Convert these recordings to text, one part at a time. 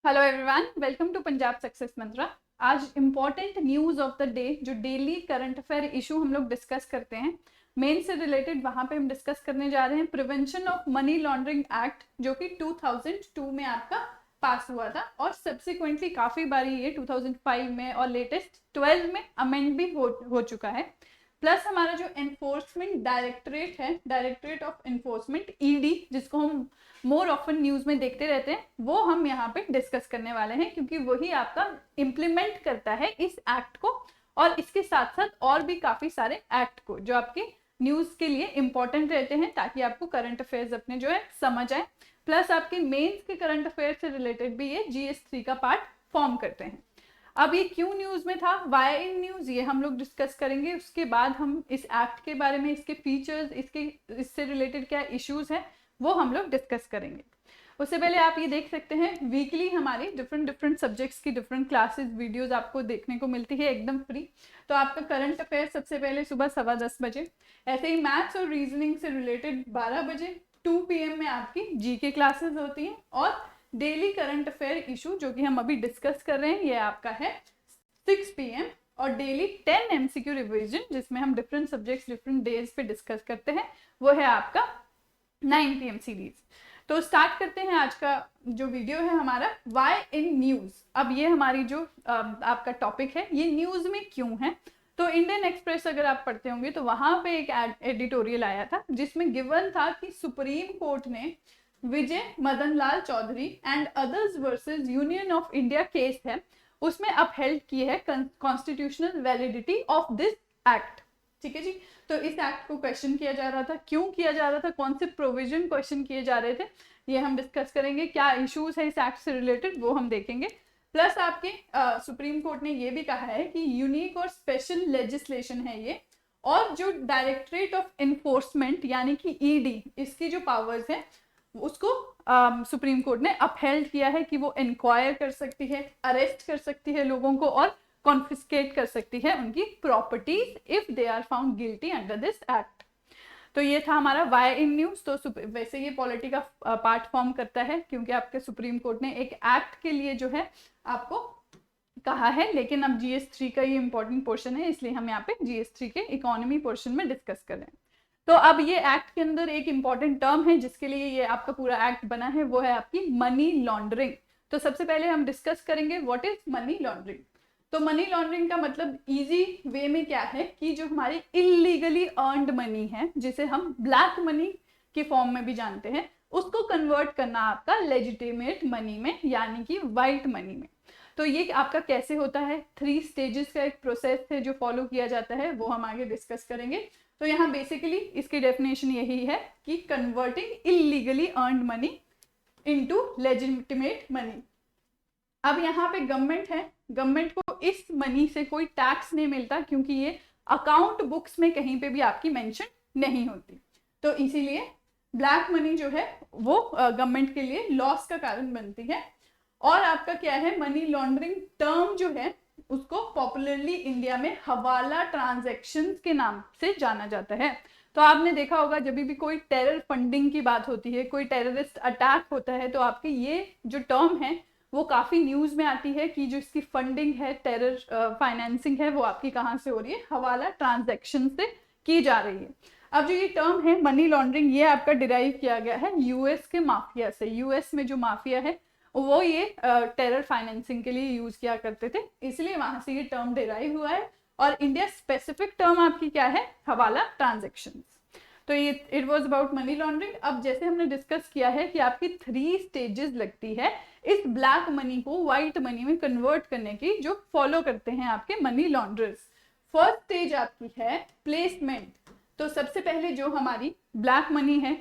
Hello everyone, welcome to Punjab success mantra. आज important news of the day, जो daily current affair issue हम लोग discuss करते हैं, मेन से रिलेटेड वहां पे हम डिस्कस करने जा रहे हैं prevention of money laundering act, जो कि 2002 में आपका पास हुआ था और सब्सिक्वेंटली काफी बारी ये 2005 में और लेटेस्ट 12 में अमेंड भी हो चुका है। प्लस हमारा जो एनफोर्समेंट डायरेक्टरेट है, डायरेक्टरेट ऑफ एनफोर्समेंट ईडी, जिसको हम मोर ऑफन न्यूज में देखते रहते हैं, वो हम यहाँ पे डिस्कस करने वाले हैं, क्योंकि वही आपका इम्प्लीमेंट करता है इस एक्ट को और इसके साथ साथ और भी काफी सारे एक्ट को जो आपके न्यूज के लिए इंपॉर्टेंट रहते हैं, ताकि आपको करंट अफेयर्स अपने जो है समझ आए। प्लस आपके मेंस के करंट अफेयर से रिलेटेड भी ये GS3 का पार्ट फॉर्म करते हैं। अब ये क्यों न्यूज में था, वाई इन न्यूज, ये हम लोग डिस्कस करेंगे। उसके बाद हम इस एक्ट के बारे में, इसके फीचर्स, इससे रिलेटेड क्या इश्यूज है, वो हम लोग डिस्कस करेंगे। उससे पहले आप ये देख सकते हैं वीकली हमारी डिफरेंट सब्जेक्ट्स की डिफरेंट क्लासेस वीडियोस आपको देखने को मिलती है एकदम फ्री। तो आपका करंट अफेयर सबसे पहले सुबह 10:15 बजे, ऐसे ही मैथ्स और रीजनिंग से रिलेटेड 12 बजे, 2 PM में आपकी GK क्लासेस होती हैं, और डेली करंट अफेयर इशू जो कि हम अभी डिस्कस कर रहे हैं ये आपका है 6 PM, और डेली 10 MCQ रिविजन जिसमें हम डिफरेंट सब्जेक्ट्स डिफरेंट डेज पे डिस्कस करते हैं, वो है आपका 9 PM सीरीज। तो स्टार्ट करते हैं आज का जो वीडियो है हमारा, वाई इन न्यूज। अब ये हमारी जो आपका टॉपिक है, ये न्यूज में क्यों है। तो इंडियन एक्सप्रेस अगर आप पढ़ते होंगे तो वहां पे एक एडिटोरियल आया था जिसमें गिवन था कि सुप्रीम कोर्ट ने Vijay Madan Lal Chaudhary and others versus union of India case है, उसमें अपहेल्ड की है constitutional validity of this act. ठीक है जी। तो इस एक्ट को क्वेश्चन किया जा रहा था, क्यों किया जा रहा था, कौन से प्रोविजन क्वेश्चन किए जा रहे थे, ये हम डिस्कस करेंगे। क्या इश्यूज है इस एक्ट से रिलेटेड वो हम देखेंगे। प्लस आपके सुप्रीम कोर्ट ने ये भी कहा है कि यूनिक और स्पेशल लेजिस्लेशन है ये, और जो डायरेक्टरेट ऑफ एनफोर्समेंट यानी कि ED, इसकी जो पावर्स है उसको सुप्रीम कोर्ट ने अपहेल्ड किया है कि वो इंक्वायर कर सकती है, अरेस्ट कर सकती है लोगों को, और कॉन्फिस्केट कर सकती है उनकी properties if they are found guilty under this act. तो ये था हमारा वाई इन न्यूज। तो वैसे ये पॉलिटी का पार्ट फॉर्म करता है, क्योंकि आपके सुप्रीम कोर्ट ने एक एक्ट के लिए जो है आपको कहा है, लेकिन अब GS3 का ये इंपॉर्टेंट पोर्शन है, इसलिए हम यहाँ पे GS3 के इकोनॉमी पोर्शन में डिस्कस कर रहे हैं। तो अब ये एक्ट के अंदर एक इंपॉर्टेंट टर्म है जिसके लिए ये आपका पूरा एक्ट बना है, वो है आपकी मनी लॉन्ड्रिंग। तो सबसे पहले हम डिस्कस करेंगे व्हाट इज मनी लॉन्ड्रिंग। तो मनी लॉन्ड्रिंग का मतलब इजी वे में क्या है कि जो हमारी इलीगली अर्नड मनी है, जिसे हम ब्लैक मनी के फॉर्म में भी जानते हैं, उसको कन्वर्ट करना आपका लेजिटिमेट मनी में, यानी कि व्हाइट मनी में। तो ये आपका कैसे होता है, 3 स्टेजेस का एक प्रोसेस है जो फॉलो किया जाता है, वो हम आगे डिस्कस करेंगे। तो यहाँ बेसिकली इसकी डेफिनेशन यही है कि converting illegally earned money into legitimate money. अब यहाँ पे गवर्नमेंट है, गवर्नमेंट को इस मनी से कोई टैक्स नहीं मिलता, क्योंकि ये अकाउंट बुक्स में कहीं पे भी आपकी मेंशन नहीं होती। तो इसीलिए ब्लैक मनी जो है वो गवर्नमेंट के लिए लॉस का कारण बनती है। और आपका क्या है, मनी लॉन्ड्रिंग टर्म जो है उसको पॉपुलरली इंडिया में हवाला ट्रांजैक्शंस के नाम से जाना जाता है। तो आपने देखा होगा जब भी कोई टेरर फंडिंग की बात होती है, कोई टेररिस्ट अटैक होता है, तो आपकी ये जो टर्म है वो काफी न्यूज में आती है कि जो इसकी फंडिंग है, टेरर फाइनेंसिंग है, वो आपकी कहाँ से हो रही है, हवाला ट्रांजैक्शन से की जा रही है। अब जो ये टर्म है मनी लॉन्ड्रिंग, ये आपका डिराइव किया गया है US के माफिया से। US में जो माफिया है वो ये टेरर फाइनेंसिंग के लिए यूज किया करते थे, इसलिए वहां से ये टर्म डिराइव हुआ है। और इंडिया स्पेसिफिक टर्म आपकी क्या है, हवाला ट्रांजैक्शंस। तो ये it was about money laundering. अब जैसे हमने डिस्कस किया है कि आपकी 3 स्टेजेस लगती है इस ब्लैक मनी को व्हाइट मनी में कन्वर्ट करने की, जो फॉलो करते हैं आपके मनी लॉन्ड्रर्स। फर्स्ट स्टेज आपकी है प्लेसमेंट। तो सबसे पहले जो हमारी ब्लैक मनी है,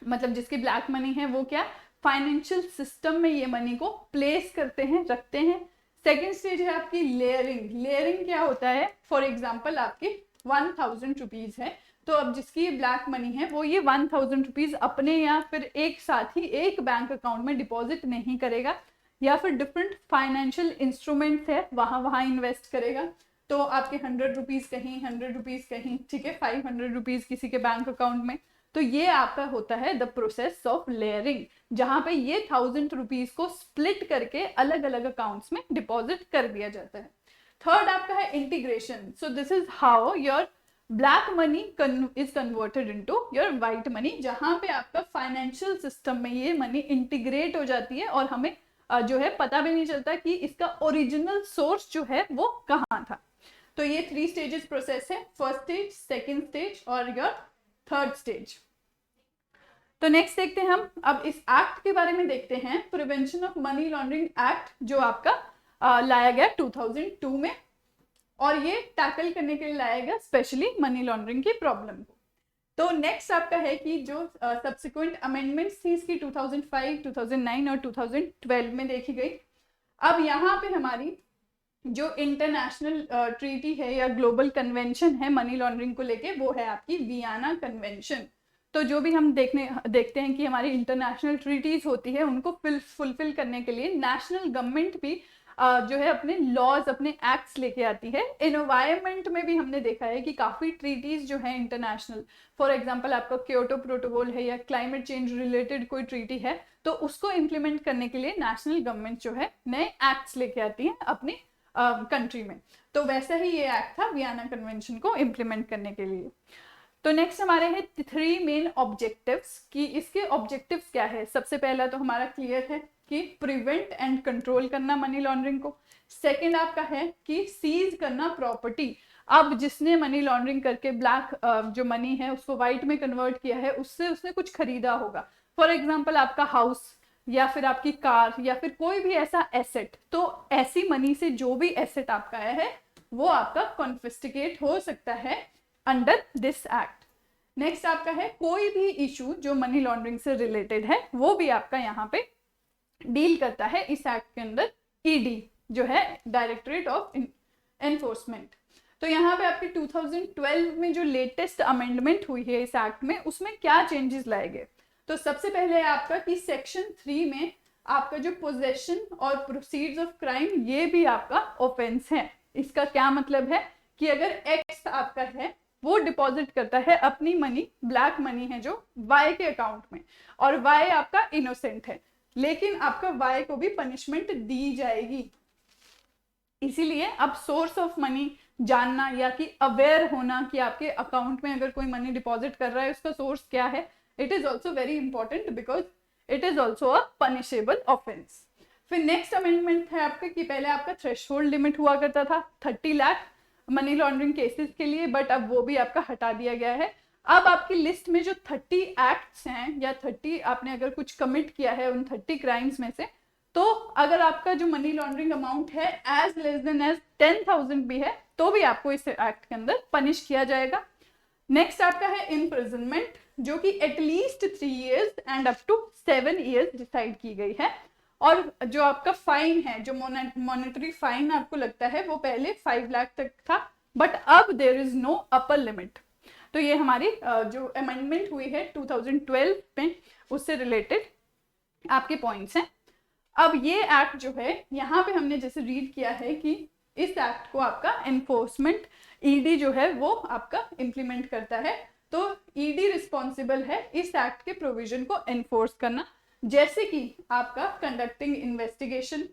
मतलब जिसकी ब्लैक मनी है, वो क्या, फाइनेंशियल सिस्टम में ये मनी को प्लेस करते हैं, रखते हैं। सेकेंड स्टेज है आपकी लेयरिंग। लेयरिंग क्या होता है, फॉर एग्जाम्पल आपकी 1000 रुपीज है, तो अब जिसकी ब्लैक मनी है वो ये 1000 रुपीज अपने या फिर एक साथ ही एक बैंक अकाउंट में डिपॉजिट नहीं करेगा, या फिर डिफरेंट फाइनेंशियल इंस्ट्रूमेंट्स है वहां इन्वेस्ट करेगा। तो आपके 100 रुपीज कहीं, 100 रुपीज कहीं, ठीक है, 500 रुपीज किसी के बैंक अकाउंट में। तो ये आपका होता है द प्रोसेस ऑफ लेयरिंग, जहां पे ये 1000 रुपीज को स्प्लिट करके अलग अलग अकाउंट्स में डिपॉजिट कर दिया जाता है। थर्ड आपका है integration. So this is how your black money is converted into your white money, जहां पे आपका फाइनेंशियल सिस्टम में ये मनी इंटीग्रेट हो जाती है और हमें जो है पता भी नहीं चलता कि इसका ओरिजिनल सोर्स जो है वो कहाँ था। तो ये 3 स्टेजेस प्रोसेस है, फर्स्ट स्टेज, सेकेंड स्टेज और योर थर्ड स्टेज। तो नेक्स्ट देखते हैं हम अब इस एक्ट के बारे में देखते हैं, prevention of money laundering act, जो आपका लाया गया 2002 में, और ये टैकल करने के लिए लाया गया स्पेशली मनी लॉन्ड्रिंग की प्रॉब्लम को। तो नेक्स्ट आपका है कि जो सब्सिक्वेंट अमेंडमेंट्स थी इसकी 2005, 2009 और 2012 में देखी गई। अब यहाँ पे हमारी जो इंटरनेशनल ट्रीटी है या ग्लोबल कन्वेंशन है मनी लॉन्ड्रिंग को लेके, वो है आपकी वियना कन्वेंशन। तो जो भी हम देखते हैं कि हमारी इंटरनेशनल ट्रीटीज होती है, उनको फुलफिल करने के लिए नेशनल गवर्नमेंट भी जो है अपने लॉज, अपने एक्ट्स लेके आती है। एनवायरमेंट में भी हमने देखा है कि काफ़ी ट्रीटीज जो है इंटरनेशनल, फॉर एग्जांपल आपका क्योटो प्रोटोकॉल है या क्लाइमेट चेंज रिलेटेड कोई ट्रीटी है, तो उसको इम्प्लीमेंट करने के लिए नेशनल गवर्नमेंट जो है नए एक्ट्स लेके आती है अपनी कंट्री में। तो वैसा ही ये एक्ट था वियना कन्वेंशन को इम्प्लीमेंट करने के लिए। तो नेक्स्ट हमारे हैं 3 मेन ऑब्जेक्टिव्स, कि इसके ऑब्जेक्टिव्स क्या है। सबसे पहला तो हमारा क्लियर है कि प्रिवेंट एंड कंट्रोल करना मनी लॉन्ड्रिंग को। सेकंड आपका है कि सीज करना प्रॉपर्टी। अब जिसने मनी लॉन्ड्रिंग करके ब्लैक जो मनी है उसको व्हाइट में कन्वर्ट किया है, उससे उसने कुछ खरीदा होगा, फॉर एग्जाम्पल आपका हाउस या फिर आपकी कार या फिर कोई भी ऐसा एसेट। तो ऐसी मनी से जो भी एसेट आपका है वो आपका कॉन्फिस्टिकेट हो सकता है अंडर दिस एक्ट। नेक्स्ट आपका है कोई भी इशू जो मनी लॉन्ड्रिंग से रिलेटेड है वो भी आपका यहाँ पे डील करता है इस एक्ट के अंदर ईडी, जो है डायरेक्टरेट ऑफ एनफोर्समेंट। तो यहाँ पे आपके 2012 में जो लेटेस्ट अमेंडमेंट हुई है इस एक्ट में, उसमें क्या चेंजेस लाए गए। तो सबसे पहले है आपका कि सेक्शन 3 में आपका जो पोजेशन और प्रोसीड्स ऑफ क्राइम, ये भी आपका ऑफेंस है। इसका क्या मतलब है कि अगर एक्स आपका है वो डिपॉजिट करता है अपनी मनी, ब्लैक मनी है जो, वाई के अकाउंट में, और वाई आपका इनोसेंट है, लेकिन आपका वाई को भी पनिशमेंट दी जाएगी। इसीलिए अब सोर्स ऑफ मनी जानना या कि अवेयर होना कि आपके अकाउंट में अगर कोई मनी डिपॉजिट कर रहा है उसका सोर्स क्या है, it is also very important because it is also a punishable offence. फिर नेक्स्ट अमेंडमेंट है आपका कि पहले आपका थ्रेशहोल्ड लिमिट हुआ करता था 30 लाख मनी लॉन्ड्रिंग केसेस के लिए, बट अब वो भी आपका हटा दिया गया है। अब आपकी लिस्ट में जो 30 एक्ट्स हैं या 30 आपने अगर कुछ कमिट किया है उन 30 क्राइम्स में से, तो अगर आपका जो मनी लॉन्ड्रिंग अमाउंट है एज लेस देन एज 10,000 भी है तो भी आपको इस एक्ट के अंदर पनिश किया जाएगा। नेक्स्ट आपका है इम्प्रिजनमेंट, जो कि at least 3 years and up to 7 years decide की गई है। और जो आपका फाइन है, जो मॉनेटरी फाइन आपको लगता है, वो पहले 5 लाख तक था, बट अब there is no upper limit. तो ये हमारी जो अमेंडमेंट हुई है 2012 में, उससे रिलेटेड आपके पॉइंट्स हैं। अब ये एक्ट जो है यहाँ पे हमने जैसे रीड किया है कि इस एक्ट को आपका एनफोर्समेंट ईडी जो है वो आपका इम्प्लीमेंट करता है। तो ईडी रिस्पॉन्सिबल है इस एक्ट के प्रोविजन को एनफोर्स करना, जैसे कि आपका कंडक्टिंग इन्वेस्टिगेशन।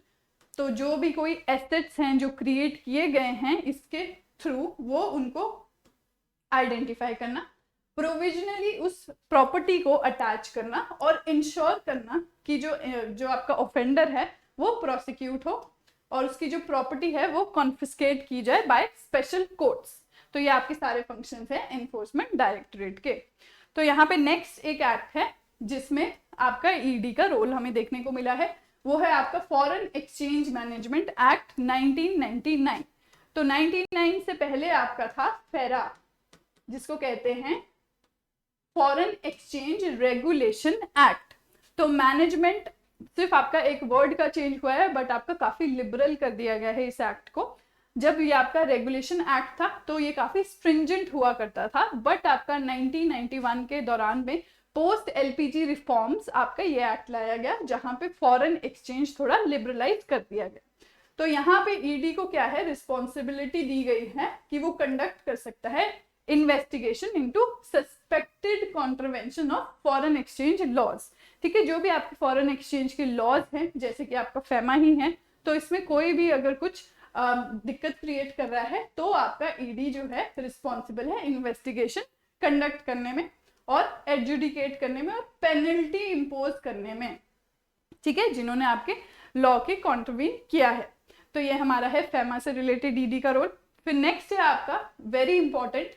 तो जो भी कोई एसेट्स हैं जो क्रिएट किए गए हैं इसके थ्रू, वो उनको आइडेंटिफाई करना, प्रोविजनली उस प्रॉपर्टी को अटैच करना और इंश्योर करना कि जो आपका ऑफेंडर है वो प्रोसिक्यूट हो और उसकी जो प्रॉपर्टी है वो कॉन्फिस्केट की जाए बाय स्पेशल कोर्ट्स। तो ये आपके सारे फंक्शंस हैं एनफोर्समेंट डायरेक्टरेट के। तो यहाँ पे नेक्स्ट एक एक्ट है जिसमें आपका ईडी का रोल हमें देखने को मिला है, वो है आपका फॉरेन एक्सचेंज मैनेजमेंट एक्ट 1999। तो 99 से पहले आपका था फेरा, जिसको कहते हैं फॉरेन एक्सचेंज रेगुलेशन एक्ट। तो मैनेजमेंट सिर्फ आपका एक वर्ड का चेंज हुआ है, बट आपका काफी लिबरल कर दिया गया है इस एक्ट को। जब ये आपका रेगुलेशन एक्ट था तो ये काफी स्ट्रिंजेंट हुआ करता था, बट आपका 1991 के दौरान में पोस्ट एलपीजी रिफॉर्म्स आपका ये एक्ट लाया गया, जहां पे फॉरेन एक्सचेंज थोड़ा लिबरलाइज कर दिया गया। तो यहाँ पे ईडी को क्या है, रिस्पॉन्सिबिलिटी दी गई है कि वो कंडक्ट कर सकता है investigation into suspected contravention of foreign exchange laws. ठीक है, जो भी आपके फॉरेन एक्सचेंज के लॉज हैं, जैसे कि आपका फेमा ही है, तो इसमें कोई भी अगर कुछ दिक्कत क्रिएट कर रहा है तो आपका ईडी जो है रिस्पॉन्सिबल है इन्वेस्टिगेशन कंडक्ट करने में और एडजुडिकेट करने में और पेनल्टी इम्पोज करने में। ठीक है, जिन्होंने आपके लॉ के कॉन्ट्रवीन किया है। तो ये हमारा है फेमा से रिलेटेड ईडी का रोल। फिर नेक्स्ट है आपका very important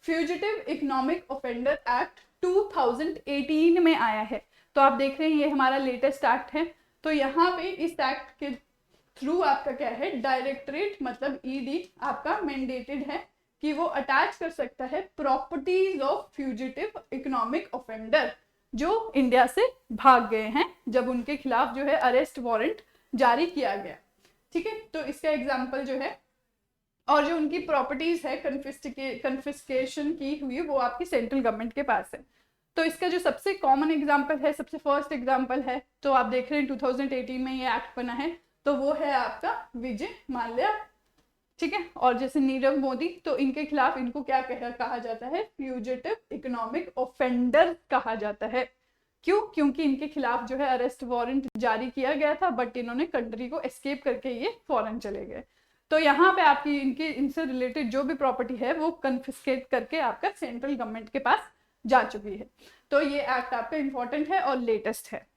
fugitive economic offender act 2018 में आया है। तो आप देख रहे हैं ये हमारा लेटेस्ट एक्ट है। तो यहाँ पे इस एक्ट के थ्रू आपका क्या है, डायरेक्टरेट मतलब ईडी आपका मैंडेटेड है कि वो अटैच कर सकता है properties of fugitive economic offender जो इंडिया से भाग गए हैं, जब उनके खिलाफ जो है अरेस्ट वारंट जारी किया गया। ठीक है, तो इसका एग्जांपल जो है, और जो उनकी प्रॉपर्टीज है कन्फिस्केशन की हुई, वो आपकी सेंट्रल गवर्नमेंट के पास है। तो इसका जो सबसे कॉमन एग्जांपल है, सबसे फर्स्ट एग्जांपल है, तो आप देख रहे हैं 2018 में ये एक्ट बना है, तो वो है आपका विजय माल्या। ठीक है, और जैसे नीरव मोदी, तो इनके खिलाफ इनको क्या कहा जाता है, फ्यूजिटिव इकोनॉमिक ऑफेंडर कहा जाता है। क्यों? क्योंकि इनके खिलाफ जो है अरेस्ट वारंट जारी किया गया था, बट इन्होंने कंट्री को एस्केप करके ये फॉरेन चले गए। तो यहाँ पे आपकी इनसे रिलेटेड जो भी प्रॉपर्टी है वो कन्फिस्केट करके आपका सेंट्रल गवर्नमेंट के पास जा चुकी है। तो ये एक्ट आपका इंपॉर्टेंट है और लेटेस्ट है।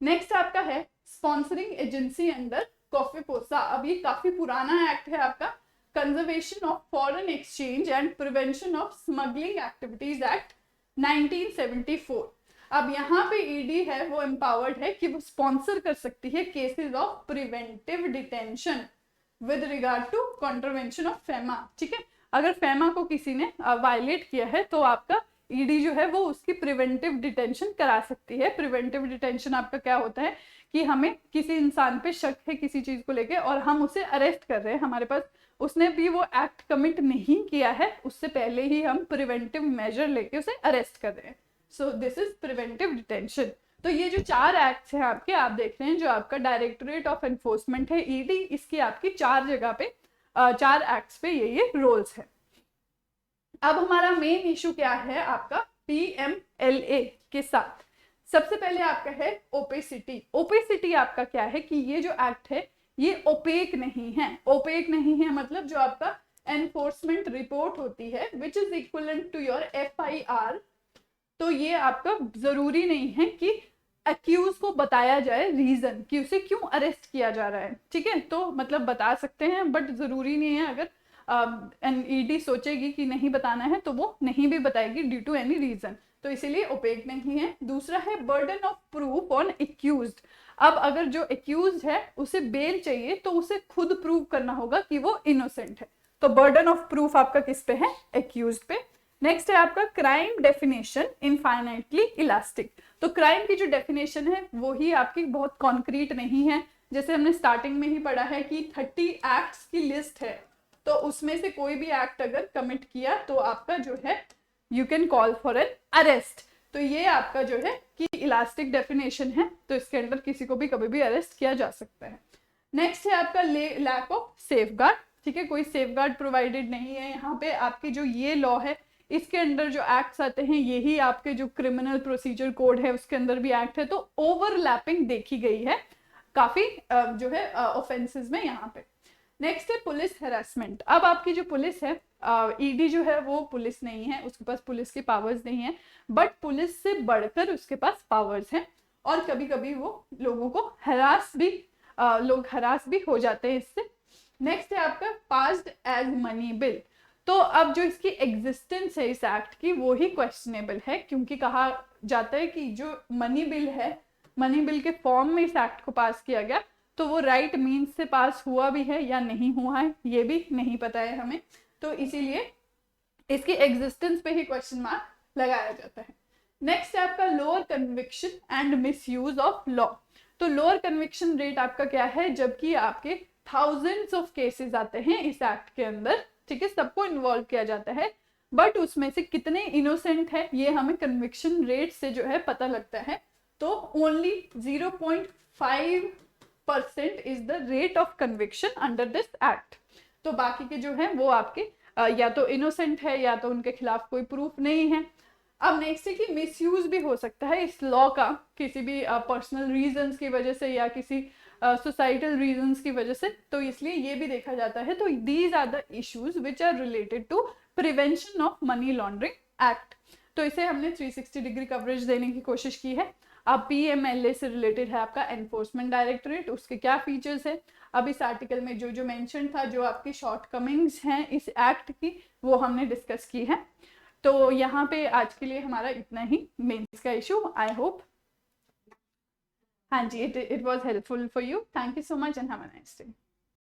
नेक्स्ट आपका है स्पॉन्सरिंग एजेंसी अंडर कॉफीपोसा। अब ये काफी पुराना एक्ट है आपका, conservation of foreign exchange and prevention of smuggling activities act 1974। अब यहाँ पे ईडी है वो एम्पावर्ड है कि वो स्पॉन्सर कर सकती है cases of preventive detention with regard to contravention of FEMA. ठीक है, अगर फेमा को किसी ने वायलेट किया है तो आपका ईडी जो है वो उसकी प्रिवेंटिव डिटेंशन करा सकती है। प्रिवेंटिव डिटेंशन आपका क्या होता है कि हमें किसी इंसान पे शक है किसी चीज को लेके और हम उसे अरेस्ट कर रहे हैं, हमारे पास उसने भी वो एक्ट कमिट नहीं किया है, उससे पहले ही हम प्रिवेंटिव मेजर लेके उसे अरेस्ट कर रहे हैं। So this is preventive detention. तो ये जो 4 एक्ट्स हैं आपके, आप देख रहे हैं, जो आपका डायरेक्टोरेट ऑफ एनफोर्समेंट है ईडी, इसकी आपकी 4 जगह पे 4 एक्ट्स पे ये रोल्स है। अब हमारा मेन इशू क्या है आपका पीएमएलए के साथ। सबसे पहले आपका है ओपेसिटी। ओपेसिटी आपका क्या है कि ये जो एक्ट है ये ओपेक नहीं है। ओपेक नहीं है मतलब जो आपका एनफोर्समेंट रिपोर्ट होती है which is equivalent to your FIR, तो ये आपका जरूरी नहीं है कि अक्यूज को बताया जाए रीजन कि उसे क्यों अरेस्ट किया जा रहा है। ठीक है, तो मतलब बता सकते हैं बट जरूरी नहीं है। अगर ईडी सोचेगी कि नहीं बताना है तो वो नहीं भी बताएगी ड्यू टू एनी रीजन, तो इसीलिए ओपेक नहीं है। दूसरा है burden of proof on accused. अब अगर जो एक्यूज्ड है उसे बेल चाहिए तो उसे खुद प्रूव करना होगा कि वो इनोसेंट है, तो बर्डन ऑफ प्रूफ आपका किस पे है, एक्यूज्ड पे। नेक्स्ट है आपका क्राइम डेफिनेशन इनफाइनाइटली इलास्टिक। तो क्राइम की जो डेफिनेशन है वो ही आपकी बहुत कॉन्क्रीट नहीं है। जैसे हमने स्टार्टिंग में ही पढ़ा है कि 30 एक्ट्स की लिस्ट है, तो उसमें से कोई भी एक्ट अगर कमिट किया तो आपका जो है you can call for an arrest. तो ये आपका जो है कि इलास्टिक डेफिनेशन है, तो इसके अंदर किसी को भी कभी भी अरेस्ट किया जा सकता है। नेक्स्ट है आपका लैक ऑफ सेफगार्ड। ठीक है, कोई सेफगार्ड प्रोवाइडेड नहीं है यहाँ पे। आपकी जो ये लॉ है इसके अंदर जो एक्ट्स आते हैं यही आपके जो क्रिमिनल प्रोसीजर कोड है उसके अंदर भी एक्ट है, तो ओवरलैपिंग देखी गई है काफी जो है ऑफेंसेस में यहाँ पे। नेक्स्ट है पुलिस हेरासमेंट। अब आपकी जो पुलिस है, ईडी जो है वो पुलिस नहीं है, उसके पास पुलिस की पावर्स नहीं है, बट पुलिस से बढ़कर उसके पास पावर्स हैं और कभी कभी वो लोगों को लोग हरास भी हो जाते हैं इससे। नेक्स्ट है आपका पास्ड एज मनी बिल। तो अब जो इसकी एग्जिस्टेंस है इस एक्ट की वो ही क्वेश्चनेबल है, क्योंकि कहा जाता है कि जो मनी बिल है, मनी बिल के फॉर्म में इस एक्ट को पास किया गया, तो वो राइट मीन्स से पास हुआ भी है या नहीं हुआ है ये भी नहीं पता है हमें, तो इसीलिए इसकी एग्जिस्टेंस पे ही क्वेश्चन मार्क लगाया जाता है। नेक्स्ट है आपका lower conviction and misuse of law. तो लोअर कन्विक्शन रेट आपका क्या है, जबकि आपके थाउजेंड्स ऑफ केसेस आते हैं इस एक्ट के अंदर, ठीक है, सबको इन्वॉल्व किया जाता है, बट उसमें से कितने इनोसेंट है ये हमें कन्विक्शन रेट से जो है पता लगता है। तो only 0.5% is the rate of conviction under this act. तो बाकी के जो है वो आपके या तो इनोसेंट है या तो उनके खिलाफ कोई प्रूफ नहीं है। अब नेक्स्ट है कि मिसयूज भी हो सकता है इस लॉ का किसी भी पर्सनल रीजंस की वजह से या किसी सोसाइटल रीजंस की वजह से, तो इसलिए ये भी देखा जाता है। तो these are the issues which are related to prevention of money laundering act. तो इसे हमने 360 डिग्री कवरेज देने की कोशिश की है। अब PMLA से रिलेटेड है आपका एनफोर्समेंट डायरेक्टोरेट, उसके क्या फीचर्स है, अब इस आर्टिकल में जो जो मेंशन था, जो आपकी शॉर्टकमिंग्स हैं इस एक्ट की, वो हमने डिस्कस की है। तो यहाँ पे आज के लिए हमारा इतना ही मेंस का इशू। आई होप हाँ जी, it was helpful for you. Thank you so much and have a nice day.